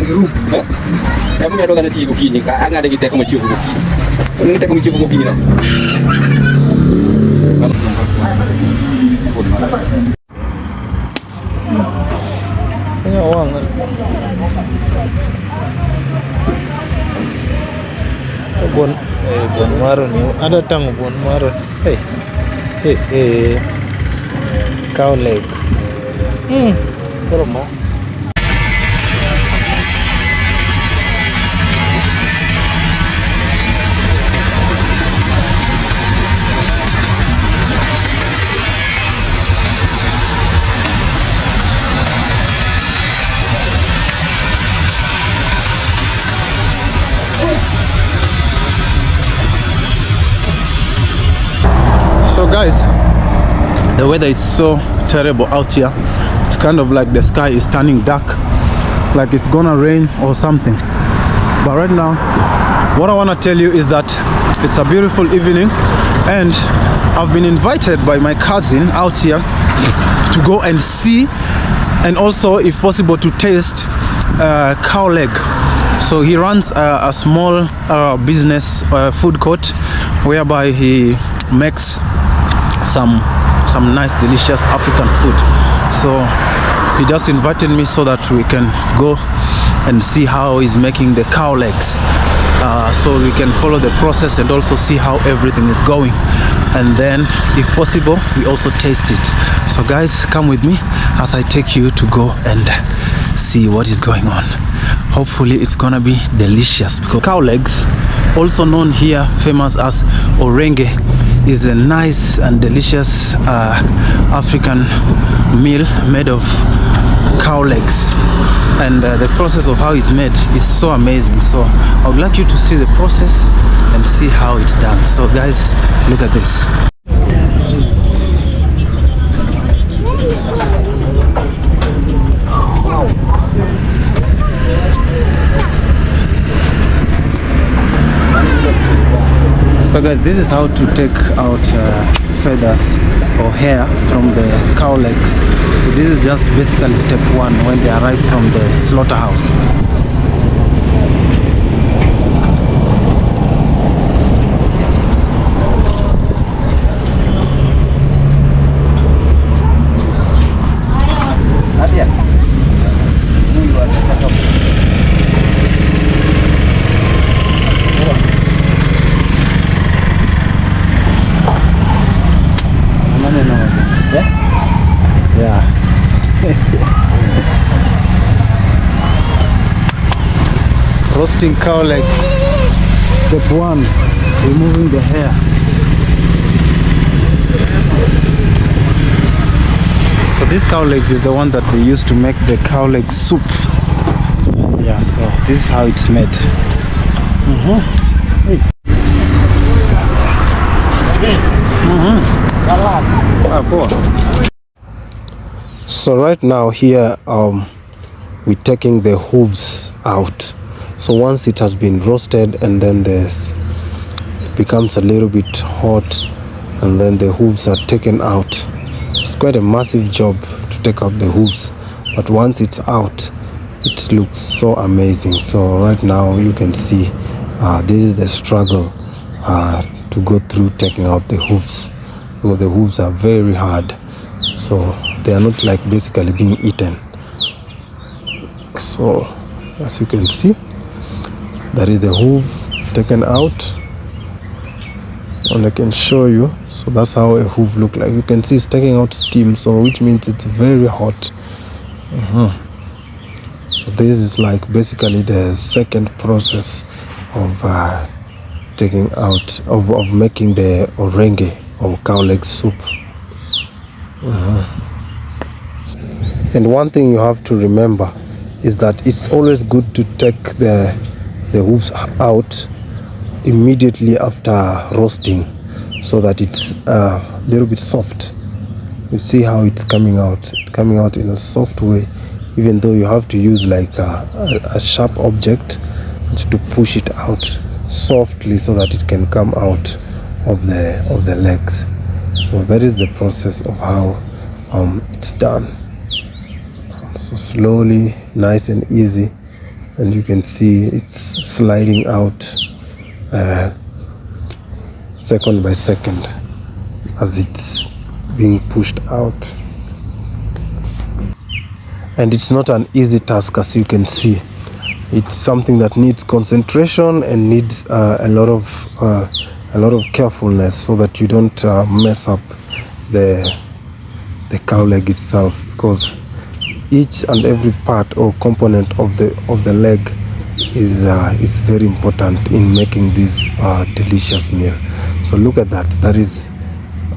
seru. Kamu ada kan tiga begini, kan ada kita kamu cium begini. Ini kita kamu cium begini lah. Ini uang. Bon marun ni ada tang bon marun. Cow legs. Berapa? So guys, the weather is so terrible out here. It's kind of like the sky is turning dark, like it's gonna rain or something. But right now, what I want to tell you is that it's a beautiful evening, and I've been invited by my cousin out here to go and see, and also if possible to taste cow leg. So he runs a small business food court whereby he makes some nice delicious African food. So he just invited me so that we can go and see how he's making the cow legs, so we can follow the process and also see how everything is going, and then if possible we also taste it. So guys, come with me as I take you to go and see what is going on. Hopefully it's gonna be delicious, because cow legs, also known here famous as Orenge, is a nice and delicious African meal made of cow legs, and the process of how it's made is so amazing. So I would like you to see the process and see how it's done. So guys, look at this. So guys, this is how to take out feathers or hair from the cow legs. So this is just basically step one when they arrive from the slaughterhouse. Roasting cow legs. Step one, removing the hair. So this cow legs is the one that they used to make the cow leg soup. Yeah, so this is how it's made. So right now here we're taking the hooves out. So once it has been roasted and then it becomes a little bit hot, and then the hooves are taken out. It's quite a massive job to take out the hooves, but once it's out, it looks so amazing. So right now you can see this is the struggle to go through taking out the hooves, because the hooves are very hard, so they are not like basically being eaten. So as you can see, that is the hoof taken out, and I can show you. So that's how a hoof look like. You can see it's taking out steam, so which means it's very hot. So this is like basically the second process of taking out of making the orenge or cow leg soup. And one thing you have to remember is that it's always good to take the hooves out immediately after roasting, so that it's a little bit soft. You see how it's coming out. It's coming out in a soft way, even though you have to use like a sharp object to push it out softly so that it can come out of the legs. So that is the process of how it's done. So slowly, nice and easy, and you can see it's sliding out second by second as it's being pushed out. And it's not an easy task, as you can see. It's something that needs concentration and needs a lot of carefulness so that you don't mess up the cow leg itself, because each and every part or component of the leg is very important in making this delicious meal. So look at that. That is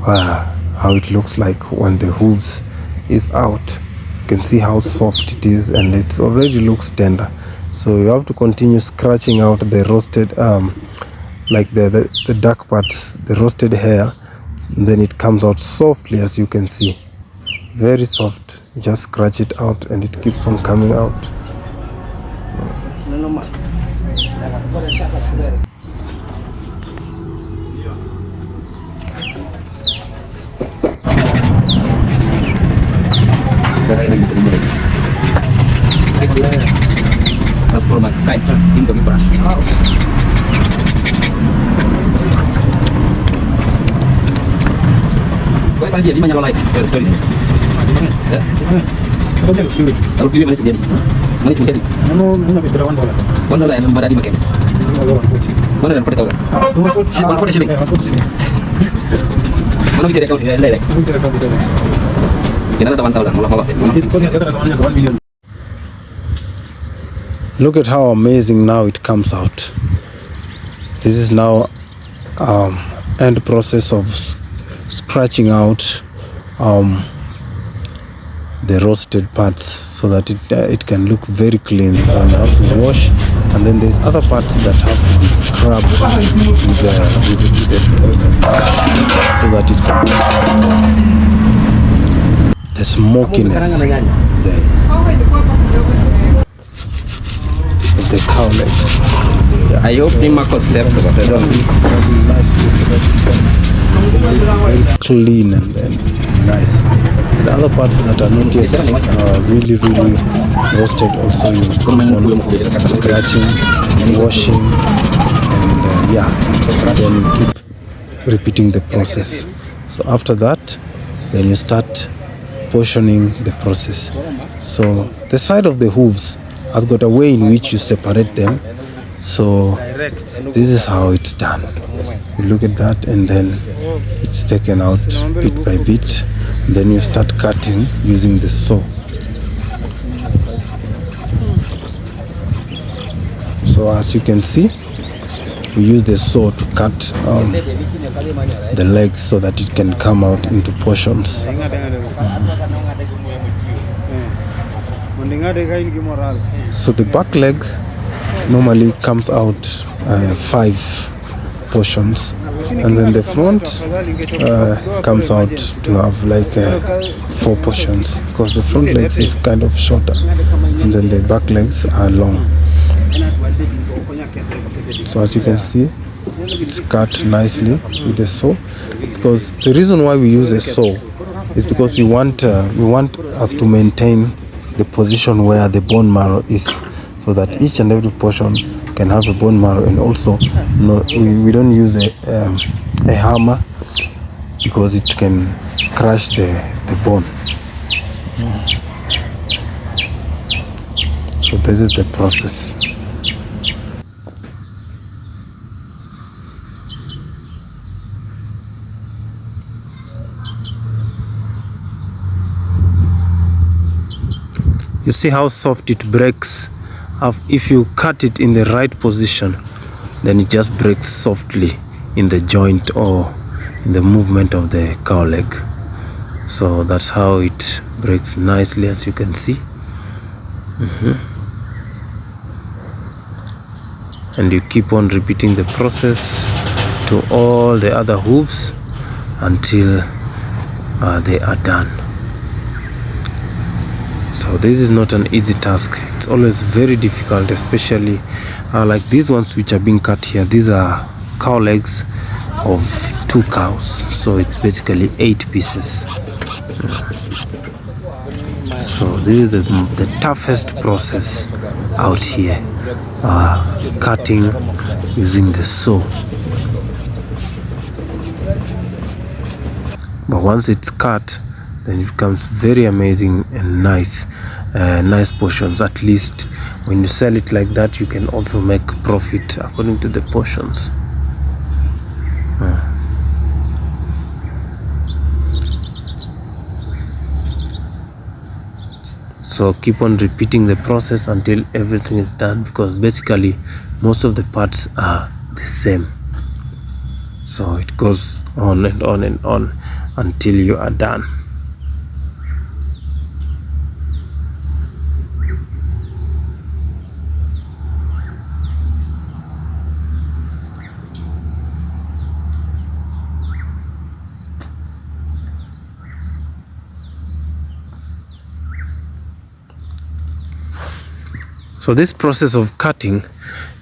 how it looks like when the hooves is out. You can see how soft it is, and it already looks tender. So you have to continue scratching out the roasted like the dark parts, the roasted hair, and then it comes out softly, as you can see, very soft. You just scratch it out and it keeps on coming out. Dia di mana like sekali. Ya. Kalau pilih mana jadi? Mana jadi? Mana berapa $1? $1 yang berada di makan. Mana yang pada tahu? Mana pada sini? Mana bisa rekau di lain? Kita ada $1 lah. Look at how amazing now it comes out. This is now end process of scratching out the roasted parts so that it can look very clean. So you have to wash, and then there's other parts that have to be scrubbed with the so that it can the smokiness there of the cow leg. Yeah. I hope they mark steps about it. Very clean and nice. The other parts that are not yet really roasted, also you keep on scratching and washing, and then you keep repeating the process. So after that, then you start portioning the process. So the side of the hooves has got a way in which you separate them. So this is how it's done. You look at that, and then it's taken out bit by bit. Then you start cutting using the saw. So as you can see, we use the saw to cut the legs so that it can come out into portions. So the back legs normally comes out 5 portions, and then the front comes out to have like 4 portions, because the front legs is kind of shorter and then the back legs are long. So as you can see, it's cut nicely with the saw, because the reason why we use a saw is because we want us to maintain the position where the bone marrow is, so that each and every portion can have a bone marrow. And also we don't use a hammer, because it can crush the bone. So this is the process. You see how soft it breaks. If you cut it in the right position, then it just breaks softly in the joint or in the movement of the cow leg. So that's how it breaks nicely, as you can see. And you keep on repeating the process to all the other hooves until they are done. So this is not an easy task. It's always very difficult, especially like these ones which are being cut here. These are cow legs of 2 cows, so it's basically 8 pieces. So this is the toughest process out here, cutting using the saw. But once it's cut, then it becomes very amazing and nice portions. At least when you sell it like that, you can also make profit according to the portions. So keep on repeating the process until everything is done, because basically most of the parts are the same. So it goes on and on and on until you are done. So this process of cutting,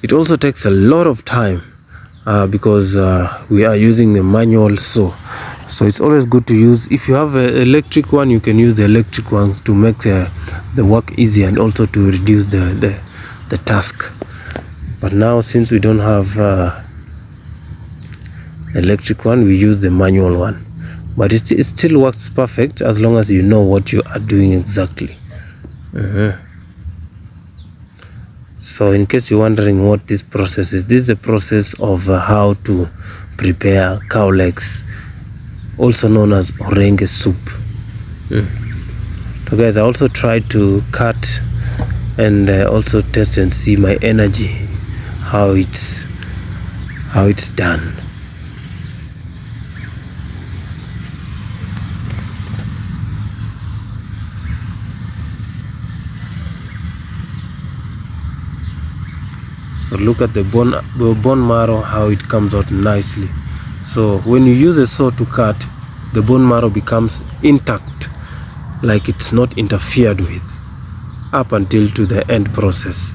it also takes a lot of time because we are using the manual saw. So it's always good to use, if you have an electric one, you can use the electric ones to make the work easy and also to reduce the task. But now, since we don't have electric one, we use the manual one. But it still works perfect as long as you know what you are doing exactly. So in case you're wondering what this process is, this is the process of how to prepare cow legs, also known as Orenge soup. So guys, I also tried to cut and also test and see my energy, how it's done. So look at the bone marrow, how it comes out nicely. So when you use a saw to cut, the bone marrow becomes intact, like it's not interfered with, up until to the end process.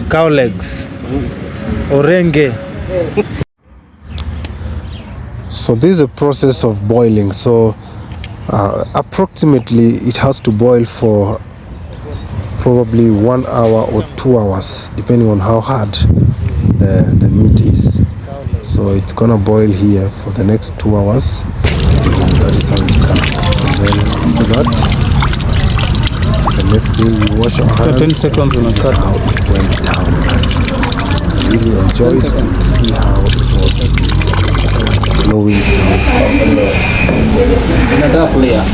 Cow legs, Orenge. So this is a process of boiling. So approximately it has to boil for probably 1 hour or 2 hours, depending on how hard the meat is. So it's gonna boil here for the next 2 hours. That is how it comes. And then after that, the next day we wash our hands. 20 seconds on a cut. How it went down. I really enjoyed it to see how it was flowing down. Another player.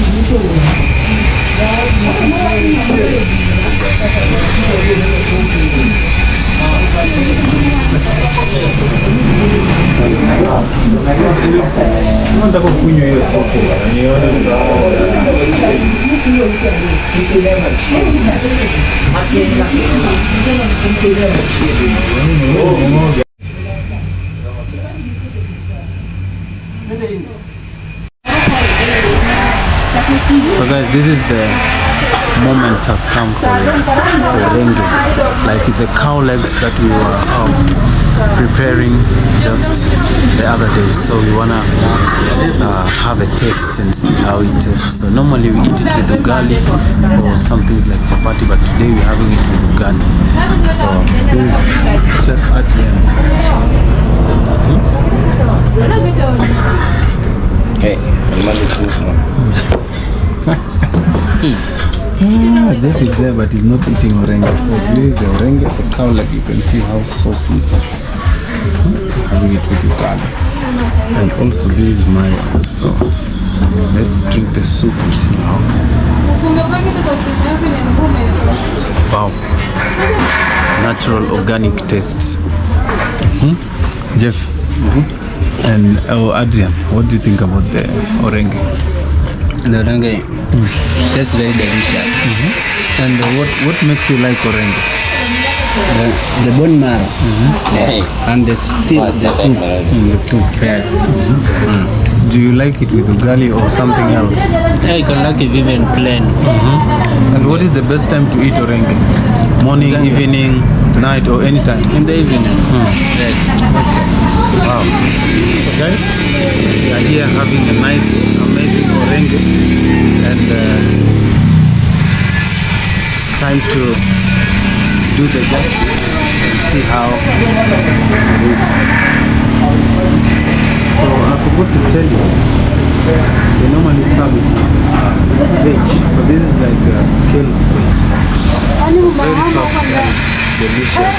So guys, this is the moment has come for Orenge. Like it's a cow legs that we were preparing just the other day. So we wanna have a taste and see how it tastes. So normally we eat it with ugali or something like chapati, but today we're having it with ugali. So this is Chef Adrian. Hey, Jeff is there, but he's not eating Orenge. So this is the Orenge, the cow leg. You can see how saucy it is. Having it with ugali. And also this is my one. So let's drink the soup now. Wow. Natural organic taste. Jeff. And Adrian, what do you think about the Orenge? The Orenge tastes very delicious. And what makes you like Orenge? The bone marrow and the soup. The soup. Yeah. Do you like it with ugali or something else? Yeah, you can like it even plain. And what is the best time to eat Orenge? Morning, evening, night, or anytime? In the evening. Yes. Wow. So guys, we are here having a nice, amazing Orenge, and time to do the justice and see how. So I forgot to tell you, they normally serve it veg. So this is like kale veg. Very soft and delicious.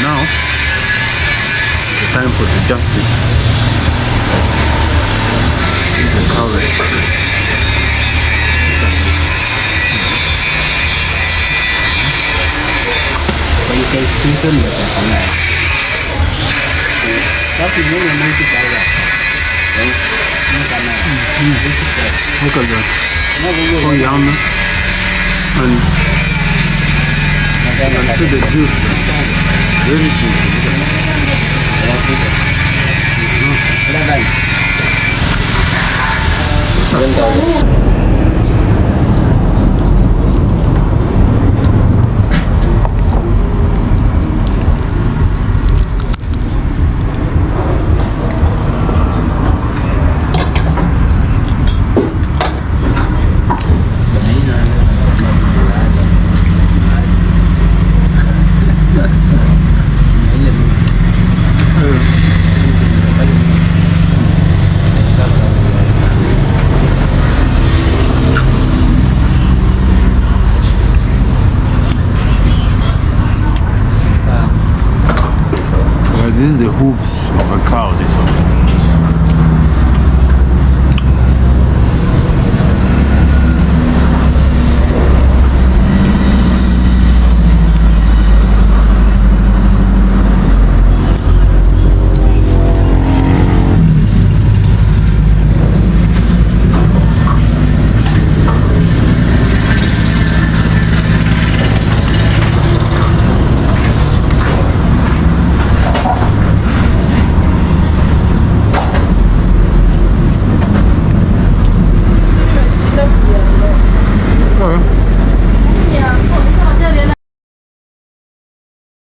Now, it's time for the justice. The courage. But you can season the coconut. That is when you make it like that. Look at that. Oh, yum. And see the juice. Very juicy. This is the hooves of a cow. This one.